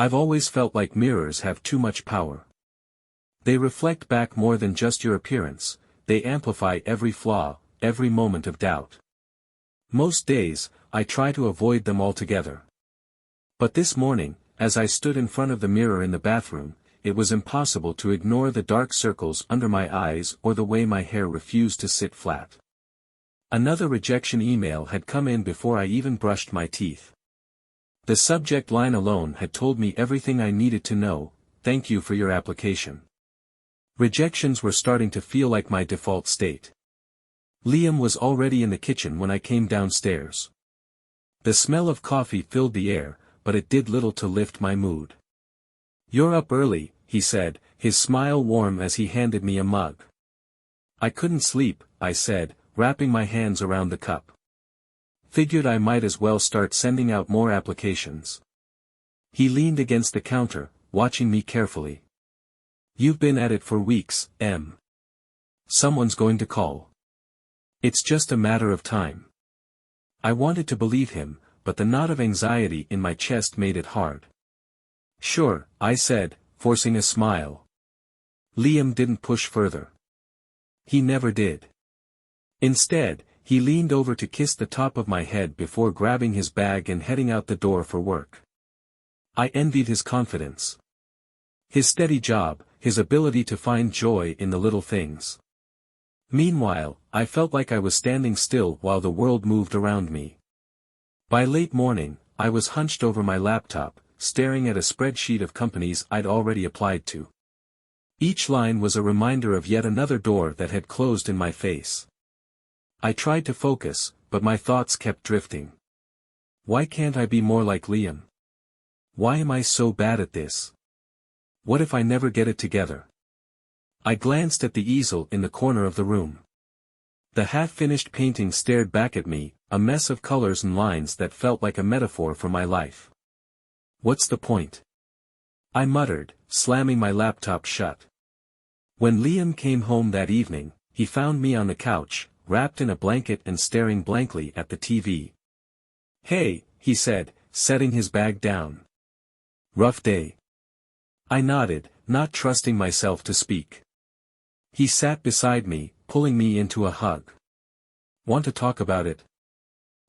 I've always felt like mirrors have too much power. They reflect back more than just your appearance, they amplify every flaw, every moment of doubt. Most days, I try to avoid them altogether. But this morning, as I stood in front of the mirror in the bathroom, it was impossible to ignore the dark circles under my eyes or the way my hair refused to sit flat. Another rejection email had come in before I even brushed my teeth. The subject line alone had told me everything I needed to know: thank you for your application. Rejections were starting to feel like my default state. Liam was already in the kitchen when I came downstairs. The smell of coffee filled the air, but it did little to lift my mood. "You're up early," he said, his smile warm as he handed me a mug. "I couldn't sleep," I said, wrapping my hands around the cup. "Figured I might as well start sending out more applications." He leaned against the counter, watching me carefully. "You've been at it for weeks, Em. Someone's going to call. It's just a matter of time." I wanted to believe him, but the knot of anxiety in my chest made it hard. "Sure," I said, forcing a smile. Liam didn't push further. He never did. Instead, he leaned over to kiss the top of my head before grabbing his bag and heading out the door for work. I envied his confidence. His steady job, his ability to find joy in the little things. Meanwhile, I felt like I was standing still while the world moved around me. By late morning, I was hunched over my laptop, staring at a spreadsheet of companies I'd already applied to. Each line was a reminder of yet another door that had closed in my face. I tried to focus, but my thoughts kept drifting. Why can't I be more like Liam? Why am I so bad at this? What if I never get it together? I glanced at the easel in the corner of the room. The half-finished painting stared back at me, a mess of colors and lines that felt like a metaphor for my life. What's the point? I muttered, slamming my laptop shut. When Liam came home that evening, he found me on the couch, wrapped in a blanket and staring blankly at the TV. "Hey," he said, setting his bag down. "Rough day?" I nodded, not trusting myself to speak. He sat beside me, pulling me into a hug. "Want to talk about it?"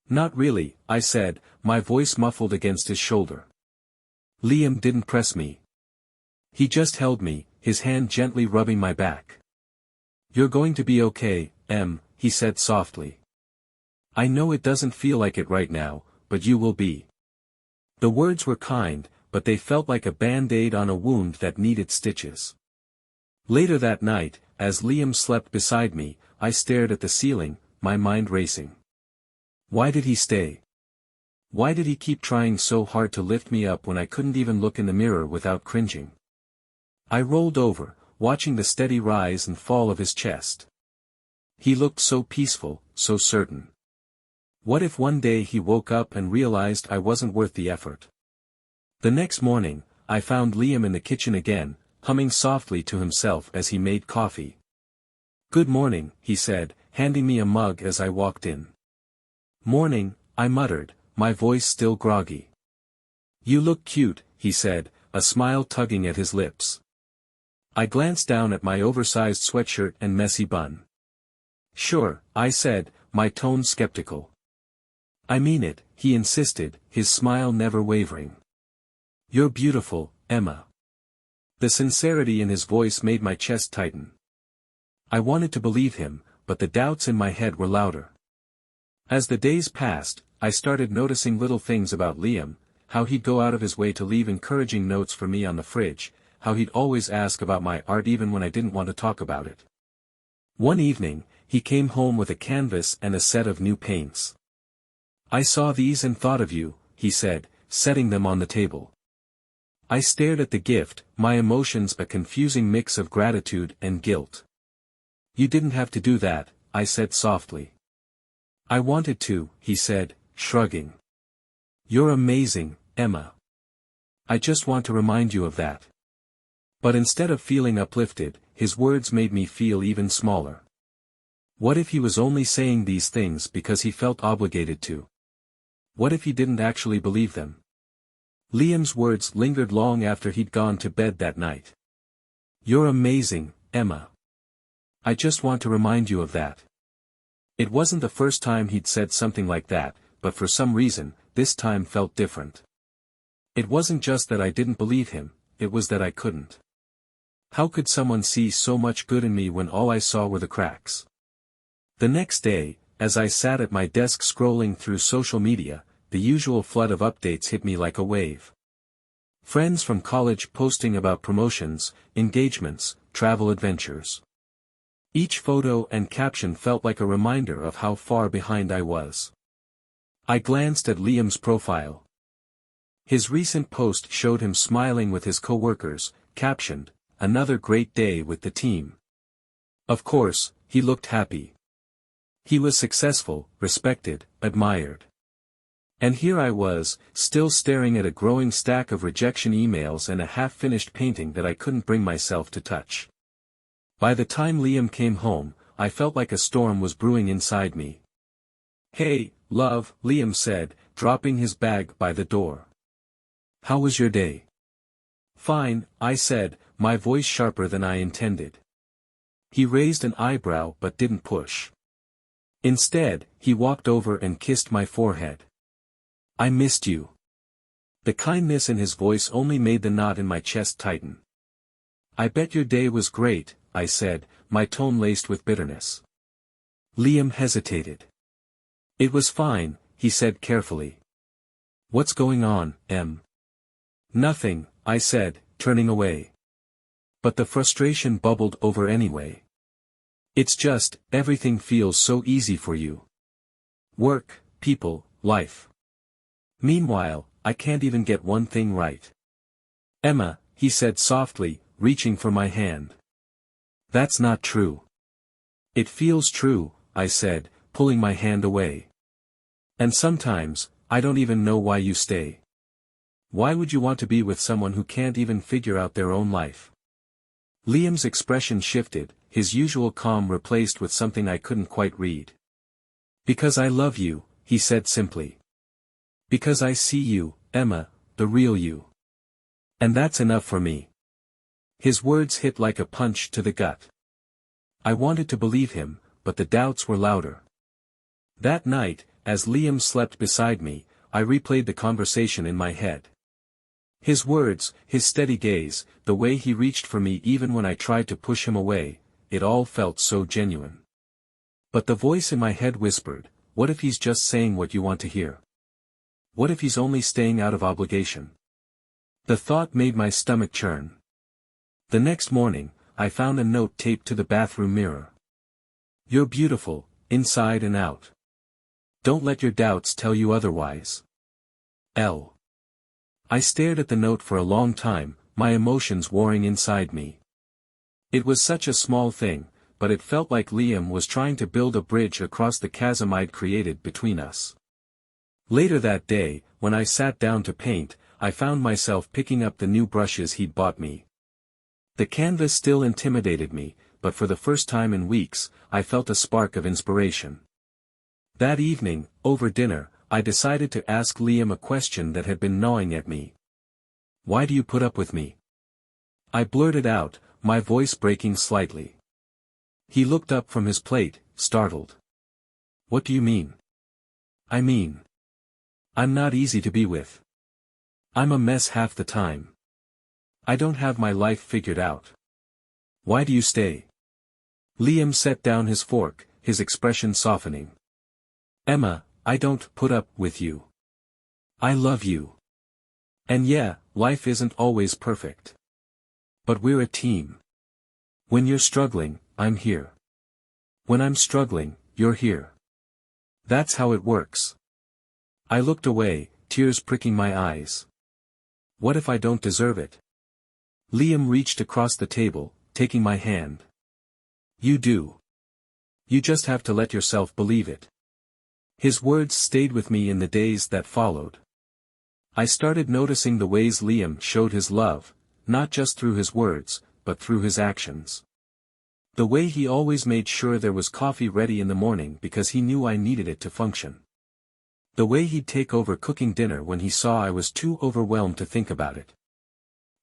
"Not really," I said, my voice muffled against his shoulder. Liam didn't press me. He just held me, his hand gently rubbing my back. "You're going to be okay, Em," he said softly. "I know it doesn't feel like it right now, but you will be." The words were kind, but they felt like a band-aid on a wound that needed stitches. Later that night, as Liam slept beside me, I stared at the ceiling, my mind racing. Why did he stay? Why did he keep trying so hard to lift me up when I couldn't even look in the mirror without cringing? I rolled over, watching the steady rise and fall of his chest. He looked so peaceful, so certain. What if one day he woke up and realized I wasn't worth the effort? The next morning, I found Liam in the kitchen again, humming softly to himself as he made coffee. "Good morning," he said, handing me a mug as I walked in. "Morning," I muttered, my voice still groggy. "You look cute," he said, a smile tugging at his lips. I glanced down at my oversized sweatshirt and messy bun. "Sure," I said, my tone skeptical. "I mean it," he insisted, his smile never wavering. "You're beautiful, Emma." The sincerity in his voice made my chest tighten. I wanted to believe him, but the doubts in my head were louder. As the days passed, I started noticing little things about Liam, how he'd go out of his way to leave encouraging notes for me on the fridge, how he'd always ask about my art even when I didn't want to talk about it. One evening, he came home with a canvas and a set of new paints. "I saw these and thought of you," he said, setting them on the table. I stared at the gift, my emotions a confusing mix of gratitude and guilt. "You didn't have to do that," I said softly. "I wanted to," he said, shrugging. "You're amazing, Emma. I just want to remind you of that." But instead of feeling uplifted, his words made me feel even smaller. What if he was only saying these things because he felt obligated to? What if he didn't actually believe them? Liam's words lingered long after he'd gone to bed that night. "You're amazing, Emma. I just want to remind you of that." It wasn't the first time he'd said something like that, but for some reason, this time felt different. It wasn't just that I didn't believe him, it was that I couldn't. How could someone see so much good in me when all I saw were the cracks? The next day, as I sat at my desk scrolling through social media, the usual flood of updates hit me like a wave. Friends from college posting about promotions, engagements, travel adventures. Each photo and caption felt like a reminder of how far behind I was. I glanced at Liam's profile. His recent post showed him smiling with his coworkers, captioned, "Another great day with the team." Of course, he looked happy. He was successful, respected, admired. And here I was, still staring at a growing stack of rejection emails and a half-finished painting that I couldn't bring myself to touch. By the time Liam came home, I felt like a storm was brewing inside me. "Hey, love," Liam said, dropping his bag by the door. "How was your day?" "Fine," I said, my voice sharper than I intended. He raised an eyebrow but didn't push. Instead, he walked over and kissed my forehead. "I missed you." The kindness in his voice only made the knot in my chest tighten. "I bet your day was great," I said, my tone laced with bitterness. Liam hesitated. "It was fine," he said carefully. "What's going on, Em?" "Nothing," I said, turning away. But the frustration bubbled over anyway. "It's just, everything feels so easy for you. Work, people, life. Meanwhile, I can't even get one thing right." "Emma," he said softly, reaching for my hand. "That's not true." "It feels true," I said, pulling my hand away. "And sometimes, I don't even know why you stay. Why would you want to be with someone who can't even figure out their own life?" Liam's expression shifted, his usual calm replaced with something I couldn't quite read. "Because I love you," he said simply. "Because I see you, Emma, the real you. And that's enough for me." His words hit like a punch to the gut. I wanted to believe him, but the doubts were louder. That night, as Liam slept beside me, I replayed the conversation in my head. His words, his steady gaze, the way he reached for me even when I tried to push him away, it all felt so genuine. But the voice in my head whispered, "What if he's just saying what you want to hear? What if he's only staying out of obligation?" The thought made my stomach churn. The next morning, I found a note taped to the bathroom mirror. "You're beautiful, inside and out. Don't let your doubts tell you otherwise. L." I stared at the note for a long time, my emotions warring inside me. It was such a small thing, but it felt like Liam was trying to build a bridge across the chasm I'd created between us. Later that day, when I sat down to paint, I found myself picking up the new brushes he'd bought me. The canvas still intimidated me, but for the first time in weeks, I felt a spark of inspiration. That evening, over dinner, I decided to ask Liam a question that had been gnawing at me. "Why do you put up with me?" I blurted out, my voice breaking slightly. He looked up from his plate, startled. "What do you mean?" "I mean, I'm not easy to be with. I'm a mess half the time. I don't have my life figured out. Why do you stay?" Liam set down his fork, his expression softening. "Emma, I don't put up with you. I love you. And yeah, life isn't always perfect. But we're a team. When you're struggling, I'm here. When I'm struggling, you're here. That's how it works." I looked away, tears pricking my eyes. What if I don't deserve it? Liam reached across the table, taking my hand. "You do. You just have to let yourself believe it." His words stayed with me in the days that followed. I started noticing the ways Liam showed his love, not just through his words, but through his actions. The way he always made sure there was coffee ready in the morning because he knew I needed it to function. The way he'd take over cooking dinner when he saw I was too overwhelmed to think about it.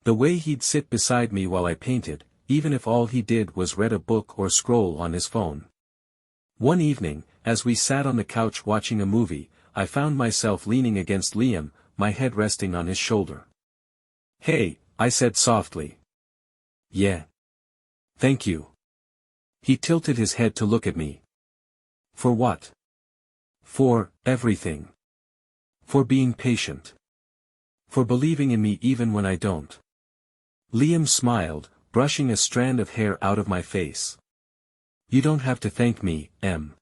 The way he'd sit beside me while I painted, even if all he did was read a book or scroll on his phone. One evening, as we sat on the couch watching a movie, I found myself leaning against Liam, my head resting on his shoulder. "Hey," I said softly. "Yeah. Thank you." He tilted his head to look at me. "For what?" "For everything. For being patient. For believing in me even when I don't." Liam smiled, brushing a strand of hair out of my face. "You don't have to thank me, Em.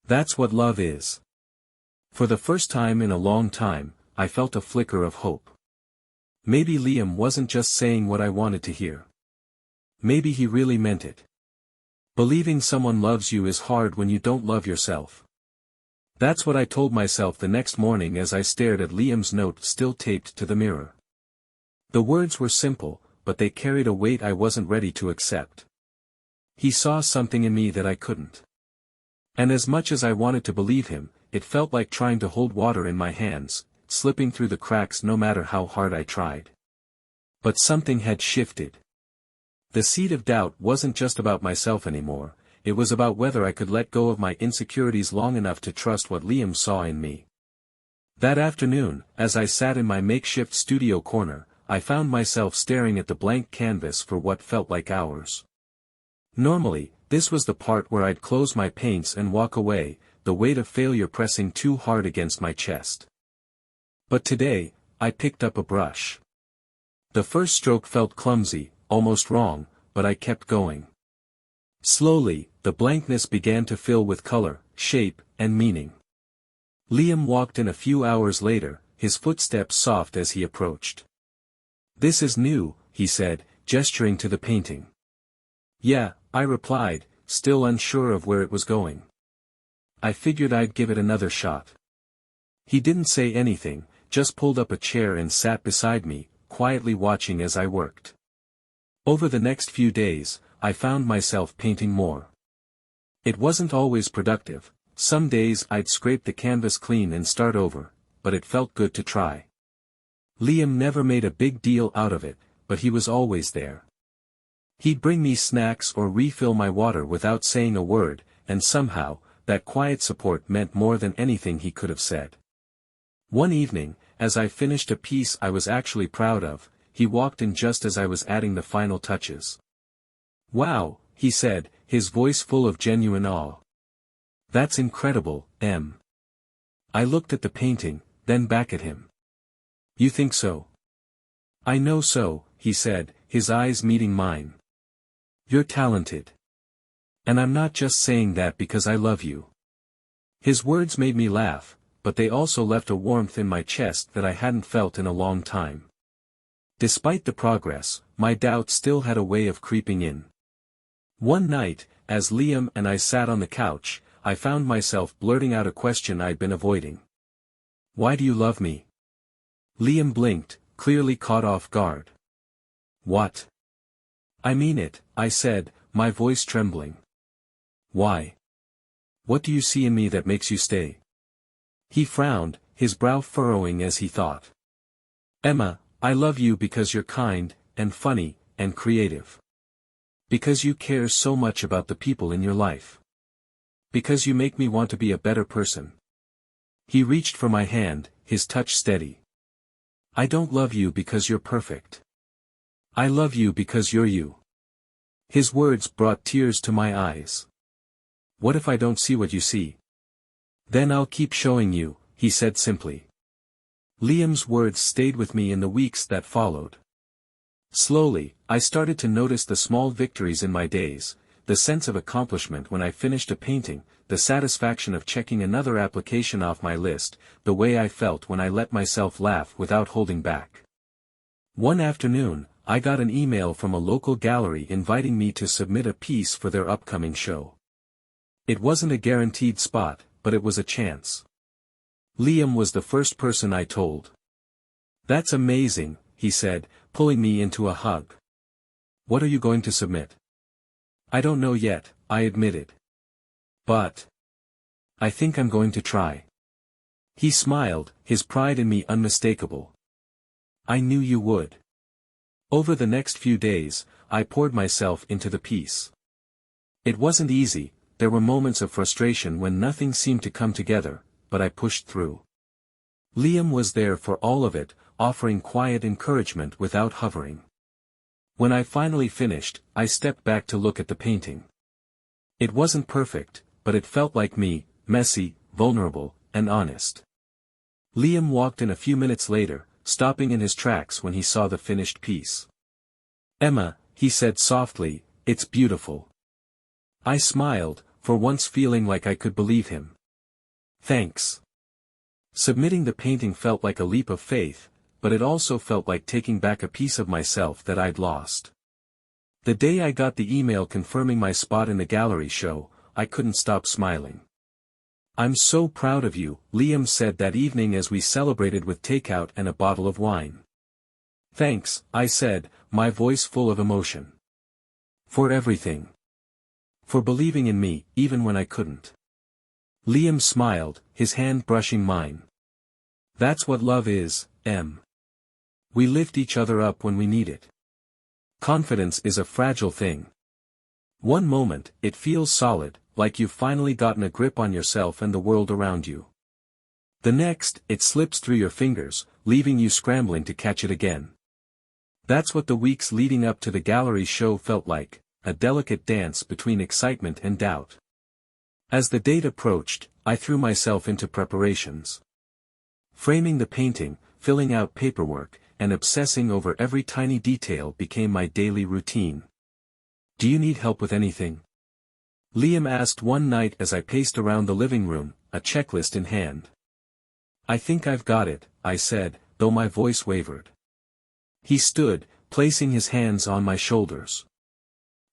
That's what love is." For the first time in a long time, I felt a flicker of hope. Maybe Liam wasn't just saying what I wanted to hear. Maybe he really meant it. Believing someone loves you is hard when you don't love yourself. That's what I told myself the next morning as I stared at Liam's note still taped to the mirror. The words were simple, but they carried a weight I wasn't ready to accept. He saw something in me that I couldn't. And as much as I wanted to believe him, it felt like trying to hold water in my hands, slipping through the cracks no matter how hard I tried. But something had shifted. The seed of doubt wasn't just about myself anymore, it was about whether I could let go of my insecurities long enough to trust what Liam saw in me. That afternoon, as I sat in my makeshift studio corner, I found myself staring at the blank canvas for what felt like hours. Normally, this was the part where I'd close my paints and walk away, the weight of failure pressing too hard against my chest. But today, I picked up a brush. The first stroke felt clumsy, almost wrong, but I kept going. Slowly, the blankness began to fill with color, shape, and meaning. Liam walked in a few hours later, his footsteps soft as he approached. "This is new," he said, gesturing to the painting. "Yeah," I replied, still unsure of where it was going. "I figured I'd give it another shot." He didn't say anything, just pulled up a chair and sat beside me, quietly watching as I worked. Over the next few days, I found myself painting more. It wasn't always productive, some days I'd scrape the canvas clean and start over, but it felt good to try. Liam never made a big deal out of it, but he was always there. He'd bring me snacks or refill my water without saying a word, and somehow, that quiet support meant more than anything he could have said. One evening, as I finished a piece I was actually proud of, he walked in just as I was adding the final touches. "Wow," he said, his voice full of genuine awe. "That's incredible, Em." I looked at the painting, then back at him. "You think so?" "I know so," he said, his eyes meeting mine. "You're talented. And I'm not just saying that because I love you." His words made me laugh, but they also left a warmth in my chest that I hadn't felt in a long time. Despite the progress, my doubt still had a way of creeping in. One night, as Liam and I sat on the couch, I found myself blurting out a question I'd been avoiding. "Why do you love me?" Liam blinked, clearly caught off guard. "What?" "I mean it," I said, my voice trembling. "Why? What do you see in me that makes you stay?" He frowned, his brow furrowing as he thought. "Emma, I love you because you're kind, and funny, and creative. Because you care so much about the people in your life. Because you make me want to be a better person." He reached for my hand, his touch steady. "I don't love you because you're perfect. I love you because you're you." His words brought tears to my eyes. "What if I don't see what you see?" "Then I'll keep showing you," he said simply. Liam's words stayed with me in the weeks that followed. Slowly, I started to notice the small victories in my days, the sense of accomplishment when I finished a painting, the satisfaction of checking another application off my list, the way I felt when I let myself laugh without holding back. One afternoon, I got an email from a local gallery inviting me to submit a piece for their upcoming show. It wasn't a guaranteed spot, but it was a chance. Liam was the first person I told. "That's amazing," he said, pulling me into a hug. "What are you going to submit?" "I don't know yet," I admitted. "But I think I'm going to try." He smiled, his pride in me unmistakable. I knew you would. Over the next few days, I poured myself into the piece. It wasn't easy, there were moments of frustration when nothing seemed to come together, but I pushed through. Liam was there for all of it, offering quiet encouragement without hovering. When I finally finished, I stepped back to look at the painting. It wasn't perfect, but it felt like me, messy, vulnerable, and honest. Liam walked in a few minutes later, stopping in his tracks when he saw the finished piece. "Emma," he said softly, "it's beautiful." I smiled, for once feeling like I could believe him. "Thanks." Submitting the painting felt like a leap of faith, but it also felt like taking back a piece of myself that I'd lost. The day I got the email confirming my spot in the gallery show, I couldn't stop smiling. "I'm so proud of you," Liam said that evening as we celebrated with takeout and a bottle of wine. "Thanks," I said, my voice full of emotion. "For everything. For believing in me, even when I couldn't." Liam smiled, his hand brushing mine. "That's what love is, Em. We lift each other up when we need it. Confidence is a fragile thing. One moment, it feels solid, like you've finally gotten a grip on yourself and the world around you. The next, it slips through your fingers, leaving you scrambling to catch it again. That's what the weeks leading up to the gallery show felt like, a delicate dance between excitement and doubt. As the date approached, I threw myself into preparations. Framing the painting, filling out paperwork, and obsessing over every tiny detail became my daily routine. "Do you need help with anything?" Liam asked one night as I paced around the living room, a checklist in hand. "I think I've got it," I said, though my voice wavered. He stood, placing his hands on my shoulders.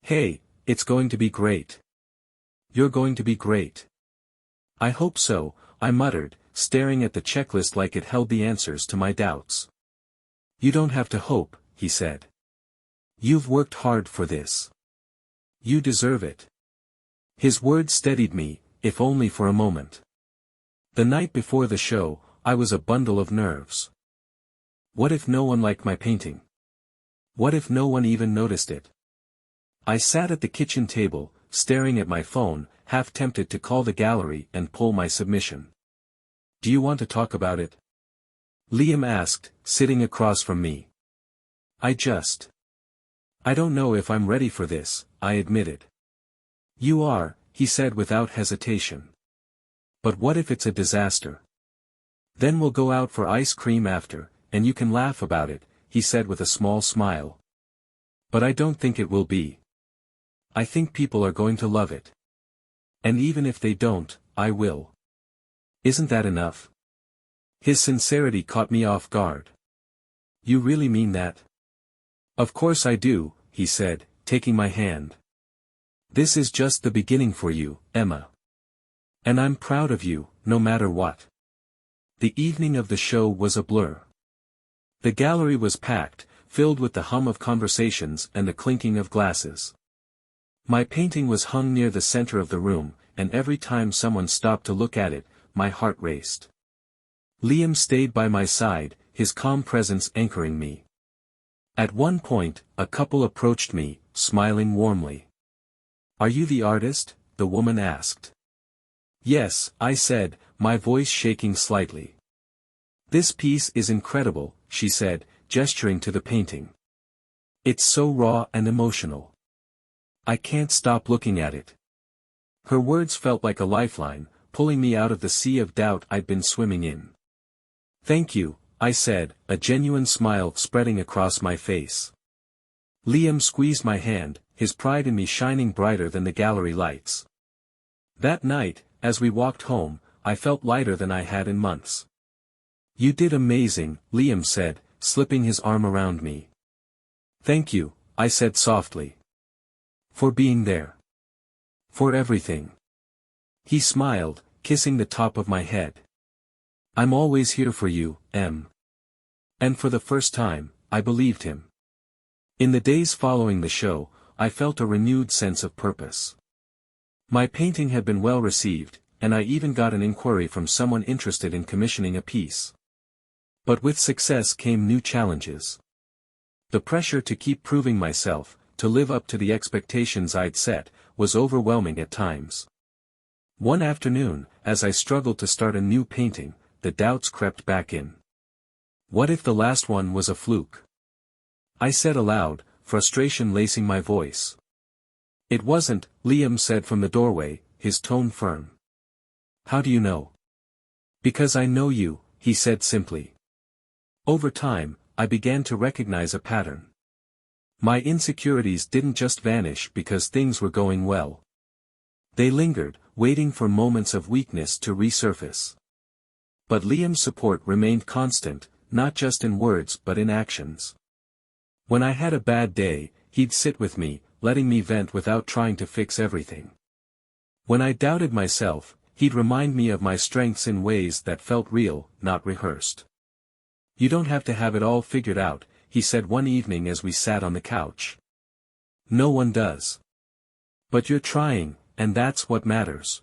"Hey, it's going to be great. You're going to be great." "I hope so," I muttered, staring at the checklist like it held the answers to my doubts. "You don't have to hope," he said. "You've worked hard for this. You deserve it." His words steadied me, if only for a moment. The night before the show, I was a bundle of nerves. What if no one liked my painting? What if no one even noticed it? I sat at the kitchen table, staring at my phone, half tempted to call the gallery and pull my submission. "Do you want to talk about it?" Liam asked, sitting across from me. I don't know if I'm ready for this," I admitted. "You are," he said without hesitation. "But what if it's a disaster? Then we'll go out for ice cream after, and you can laugh about it," he said with a small smile. "But I don't think it will be. I think people are going to love it. And even if they don't, I will. Isn't that enough?" His sincerity caught me off guard. "You really mean that?" "Of course I do," he said, taking my hand. "This is just the beginning for you, Emma. And I'm proud of you, no matter what." The evening of the show was a blur. The gallery was packed, filled with the hum of conversations and the clinking of glasses. My painting was hung near the center of the room, and every time someone stopped to look at it, my heart raced. Liam stayed by my side, his calm presence anchoring me. At one point, a couple approached me, smiling warmly. "Are you the artist?" the woman asked. "Yes," I said, my voice shaking slightly. "This piece is incredible," she said, gesturing to the painting. "It's so raw and emotional. I can't stop looking at it." Her words felt like a lifeline, pulling me out of the sea of doubt I'd been swimming in. "Thank you," I said, a genuine smile spreading across my face. Liam squeezed my hand, his pride in me shining brighter than the gallery lights. That night, as we walked home, I felt lighter than I had in months. "You did amazing," Liam said, slipping his arm around me. "Thank you," I said softly. "For being there. For everything." He smiled, kissing the top of my head. "I'm always here for you, Em." And for the first time, I believed him. In the days following the show, I felt a renewed sense of purpose. My painting had been well received, and I even got an inquiry from someone interested in commissioning a piece. But with success came new challenges. The pressure to keep proving myself, to live up to the expectations I'd set, was overwhelming at times. One afternoon, as I struggled to start a new painting, the doubts crept back in. What if the last one was a fluke? I said aloud, frustration lacing my voice. It wasn't, Liam said from the doorway, his tone firm. How do you know? Because I know you, he said simply. Over time, I began to recognize a pattern. My insecurities didn't just vanish because things were going well. They lingered, waiting for moments of weakness to resurface. But Liam's support remained constant, not just in words but in actions. When I had a bad day, he'd sit with me, letting me vent without trying to fix everything. When I doubted myself, he'd remind me of my strengths in ways that felt real, not rehearsed. You don't have to have it all figured out, he said one evening as we sat on the couch. No one does. But you're trying, and that's what matters.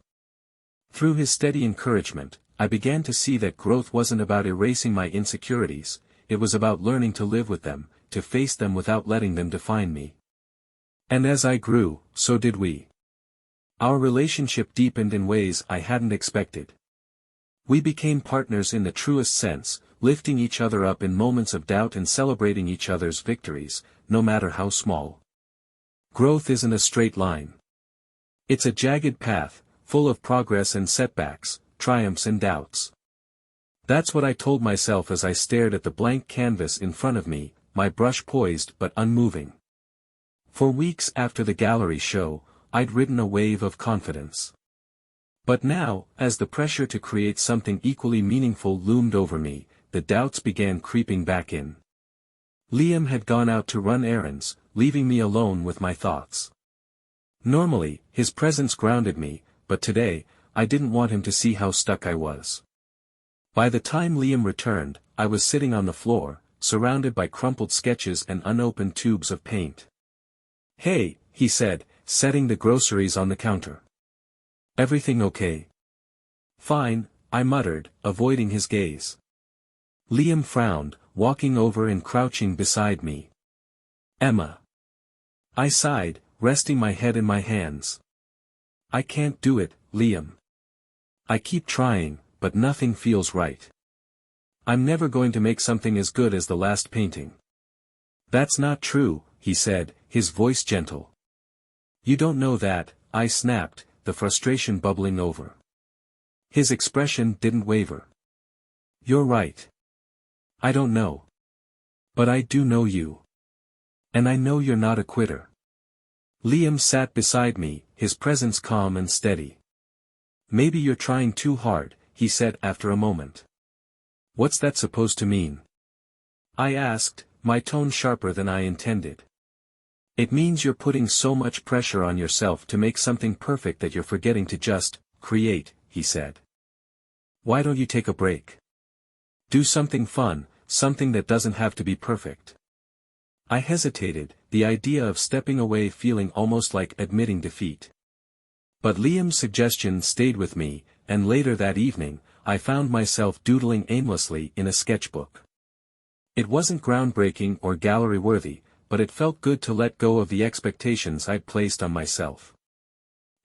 Through his steady encouragement, I began to see that growth wasn't about erasing my insecurities, it was about learning to live with them, to face them without letting them define me. And as I grew, so did we. Our relationship deepened in ways I hadn't expected. We became partners in the truest sense, lifting each other up in moments of doubt and celebrating each other's victories, no matter how small. Growth isn't a straight line. It's a jagged path, full of progress and setbacks, triumphs and doubts. That's what I told myself as I stared at the blank canvas in front of me, my brush poised but unmoving. For weeks after the gallery show, I'd ridden a wave of confidence. But now, as the pressure to create something equally meaningful loomed over me, the doubts began creeping back in. Liam had gone out to run errands, leaving me alone with my thoughts. Normally, his presence grounded me, but today, I didn't want him to see how stuck I was. By the time Liam returned, I was sitting on the floor, surrounded by crumpled sketches and unopened tubes of paint. Hey, he said, setting the groceries on the counter. Everything okay? Fine, I muttered, avoiding his gaze. Liam frowned, walking over and crouching beside me. Emma. I sighed, resting my head in my hands. I can't do it, Liam. I keep trying, but nothing feels right. I'm never going to make something as good as the last painting. That's not true, he said, his voice gentle. You don't know that, I snapped, the frustration bubbling over. His expression didn't waver. You're right. I don't know. But I do know you. And I know you're not a quitter. Liam sat beside me, his presence calm and steady. Maybe you're trying too hard, he said after a moment. What's that supposed to mean? I asked, my tone sharper than I intended. It means you're putting so much pressure on yourself to make something perfect that you're forgetting to just create, he said. Why don't you take a break? Do something fun, something that doesn't have to be perfect. I hesitated, the idea of stepping away feeling almost like admitting defeat. But Liam's suggestion stayed with me, and later that evening, I found myself doodling aimlessly in a sketchbook. It wasn't groundbreaking or gallery-worthy, but it felt good to let go of the expectations I'd placed on myself.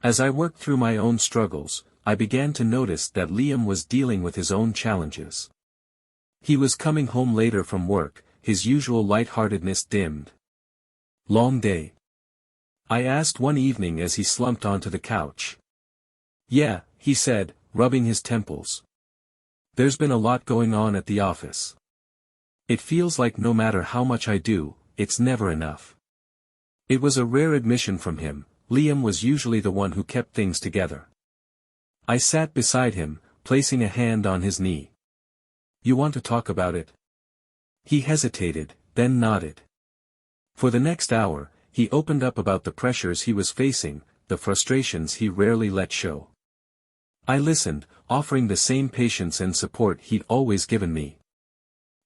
As I worked through my own struggles, I began to notice that Liam was dealing with his own challenges. He was coming home later from work, his usual lightheartedness dimmed. Long day? I asked one evening as he slumped onto the couch. Yeah, he said, rubbing his temples. There's been a lot going on at the office. It feels like no matter how much I do, it's never enough. It was a rare admission from him. Liam was usually the one who kept things together. I sat beside him, placing a hand on his knee. You want to talk about it? He hesitated, then nodded. For the next hour, he opened up about the pressures he was facing, the frustrations he rarely let show. I listened, offering the same patience and support he'd always given me.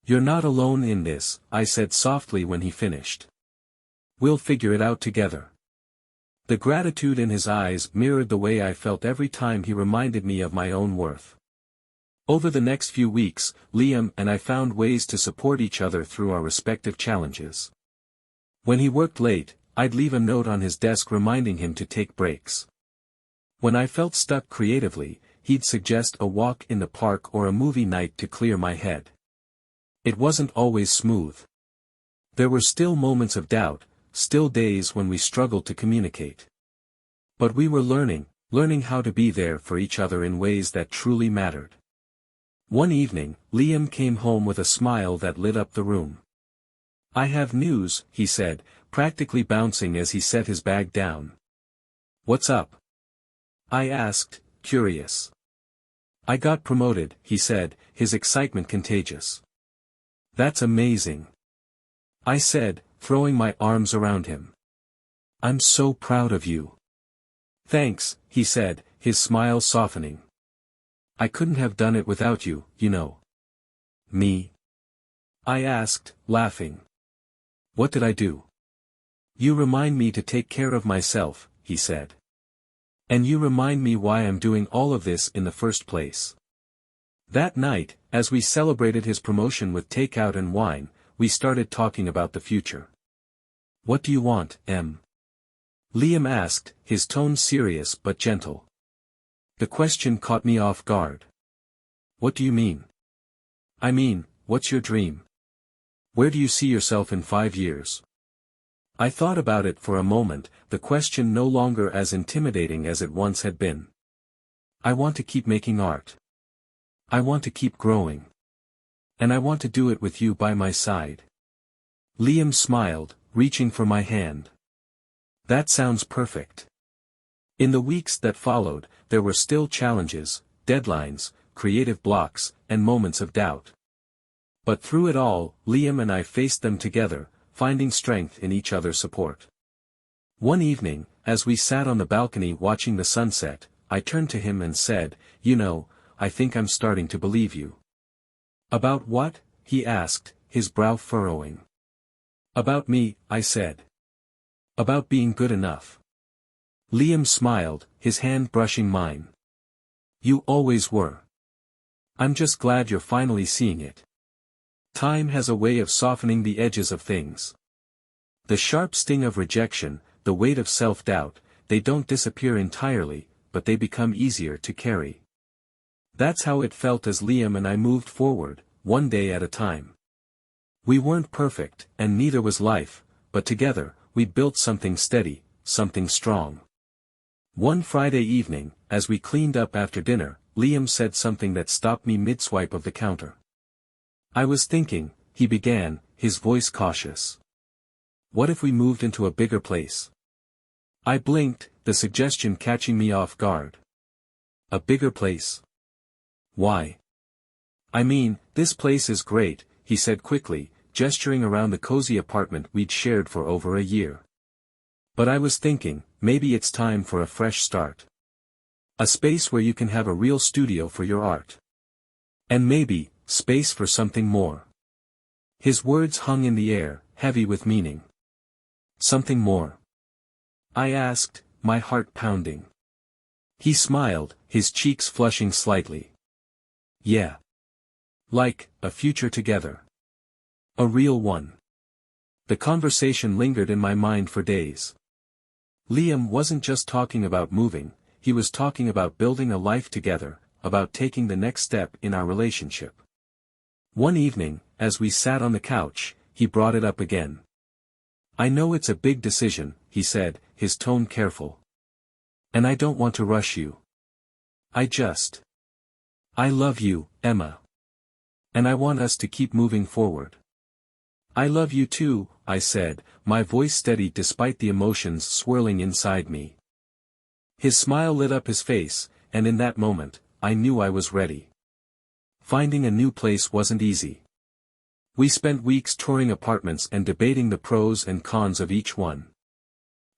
You're not alone in this, I said softly when he finished. We'll figure it out together. The gratitude in his eyes mirrored the way I felt every time he reminded me of my own worth. Over the next few weeks, Liam and I found ways to support each other through our respective challenges. When he worked late, I'd leave a note on his desk reminding him to take breaks. When I felt stuck creatively, he'd suggest a walk in the park or a movie night to clear my head. It wasn't always smooth. There were still moments of doubt, still days when we struggled to communicate. But we were learning how to be there for each other in ways that truly mattered. One evening, Liam came home with a smile that lit up the room. "I have news," he said, practically bouncing as he set his bag down. "What's up?" I asked, curious. "I got promoted," he said, his excitement contagious. "That's amazing," I said, throwing my arms around him. "I'm so proud of you." "Thanks," he said, his smile softening. "I couldn't have done it without you, you know." "Me?" I asked, laughing. "What did I do?" "You remind me to take care of myself," he said. "And you remind me why I'm doing all of this in the first place." That night, as we celebrated his promotion with takeout and wine, we started talking about the future. "What do you want, Em?" Liam asked, his tone serious but gentle. The question caught me off guard. "What do you mean?" "I mean, what's your dream? Where do you see yourself in 5 years?" I thought about it for a moment, the question no longer as intimidating as it once had been. "I want to keep making art. I want to keep growing. And I want to do it with you by my side." Liam smiled, reaching for my hand. "That sounds perfect." In the weeks that followed, there were still challenges, deadlines, creative blocks, and moments of doubt. But through it all, Liam and I faced them together, finding strength in each other's support. One evening, as we sat on the balcony watching the sunset, I turned to him and said, "You know, I think I'm starting to believe you." "About what?" he asked, his brow furrowing. "About me," I said. "About being good enough." Liam smiled, his hand brushing mine. "You always were. I'm just glad you're finally seeing it. Time has a way of softening the edges of things. The sharp sting of rejection, the weight of self-doubt, they don't disappear entirely, but they become easier to carry." That's how it felt as Liam and I moved forward, one day at a time. We weren't perfect, and neither was life, but together, we built something steady, something strong. One Friday evening, as we cleaned up after dinner, Liam said something that stopped me mid-swipe of the counter. "I was thinking," he began, his voice cautious. "What if we moved into a bigger place?" I blinked, the suggestion catching me off guard. "A bigger place? Why?" "I mean, this place is great," he said quickly, gesturing around the cozy apartment we'd shared for over a year. "But I was thinking, maybe it's time for a fresh start. A space where you can have a real studio for your art. And maybe, space for something more." His words hung in the air, heavy with meaning. "Something more?" I asked, my heart pounding. He smiled, his cheeks flushing slightly. "Yeah. Like, a future together. A real one." The conversation lingered in my mind for days. Liam wasn't just talking about moving, he was talking about building a life together, about taking the next step in our relationship. One evening, as we sat on the couch, he brought it up again. "I know it's a big decision," he said, his tone careful. "And I don't want to rush you. I love you, Emma. And I want us to keep moving forward." "I love you too," I said, my voice steady despite the emotions swirling inside me. His smile lit up his face, and in that moment, I knew I was ready. Finding a new place wasn't easy. We spent weeks touring apartments and debating the pros and cons of each one.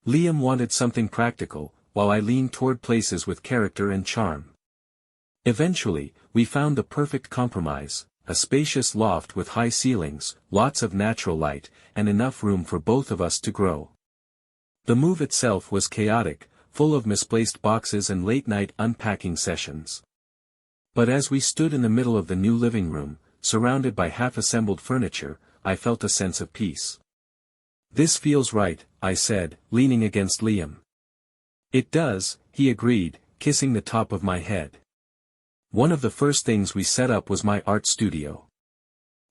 Liam wanted something practical, while I leaned toward places with character and charm. Eventually, we found the perfect compromise, a spacious loft with high ceilings, lots of natural light, and enough room for both of us to grow. The move itself was chaotic, full of misplaced boxes and late-night unpacking sessions. But as we stood in the middle of the new living room, surrounded by half-assembled furniture, I felt a sense of peace. "This feels right," I said, leaning against Liam. "It does," he agreed, kissing the top of my head. One of the first things we set up was my art studio.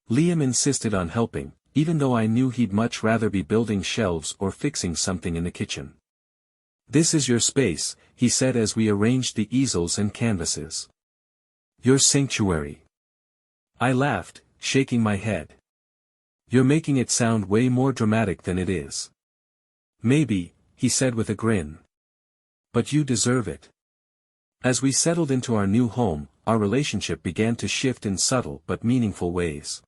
Liam insisted on helping, even though I knew he'd much rather be building shelves or fixing something in the kitchen. "This is your space," he said as we arranged the easels and canvases. "Your sanctuary." I laughed, shaking my head. "You're making it sound way more dramatic than it is." "Maybe," he said with a grin. "But you deserve it." As we settled into our new home, our relationship began to shift in subtle but meaningful ways.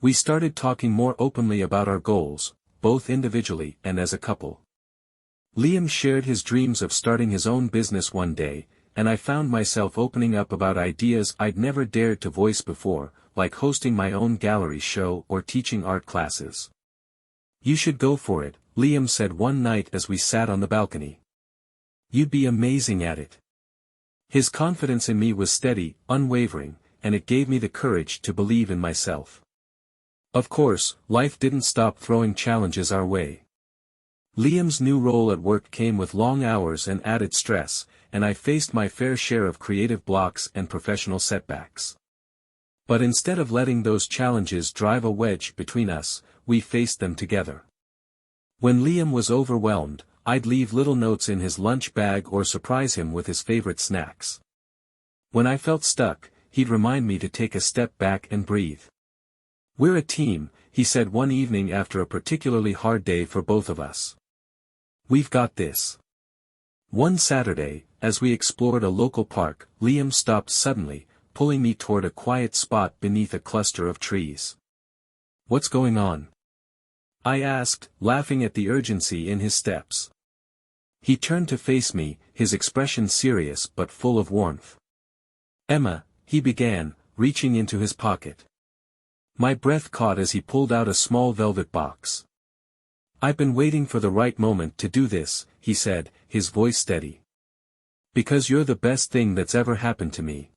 We started talking more openly about our goals, both individually and as a couple. Liam shared his dreams of starting his own business one day, and I found myself opening up about ideas I'd never dared to voice before, like hosting my own gallery show or teaching art classes. "You should go for it," Liam said one night as we sat on the balcony. "You'd be amazing at it." His confidence in me was steady, unwavering, and it gave me the courage to believe in myself. Of course, life didn't stop throwing challenges our way. Liam's new role at work came with long hours and added stress, and I faced my fair share of creative blocks and professional setbacks. But instead of letting those challenges drive a wedge between us, we faced them together. When Liam was overwhelmed, I'd leave little notes in his lunch bag or surprise him with his favorite snacks. When I felt stuck, he'd remind me to take a step back and breathe. "We're a team," he said one evening after a particularly hard day for both of us. "We've got this." One Saturday, as we explored a local park, Liam stopped suddenly, pulling me toward a quiet spot beneath a cluster of trees. "What's going on?" I asked, laughing at the urgency in his steps. He turned to face me, his expression serious but full of warmth. "Emma," he began, reaching into his pocket. My breath caught as he pulled out a small velvet box. "I've been waiting for the right moment to do this," he said, his voice steady. "Because you're the best thing that's ever happened to me.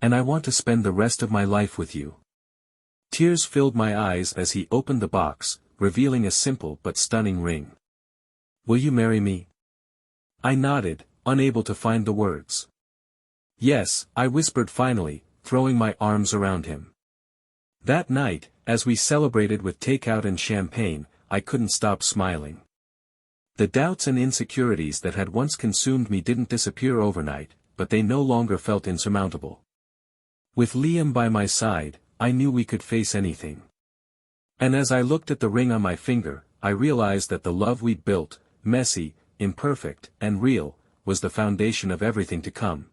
And I want to spend the rest of my life with you." Tears filled my eyes as he opened the box, revealing a simple but stunning ring. "Will you marry me?" I nodded, unable to find the words. "Yes," I whispered finally, throwing my arms around him. That night, as we celebrated with takeout and champagne, I couldn't stop smiling. The doubts and insecurities that had once consumed me didn't disappear overnight, but they no longer felt insurmountable. With Liam by my side, I knew we could face anything. And as I looked at the ring on my finger, I realized that the love we'd built, messy, imperfect, and real, was the foundation of everything to come.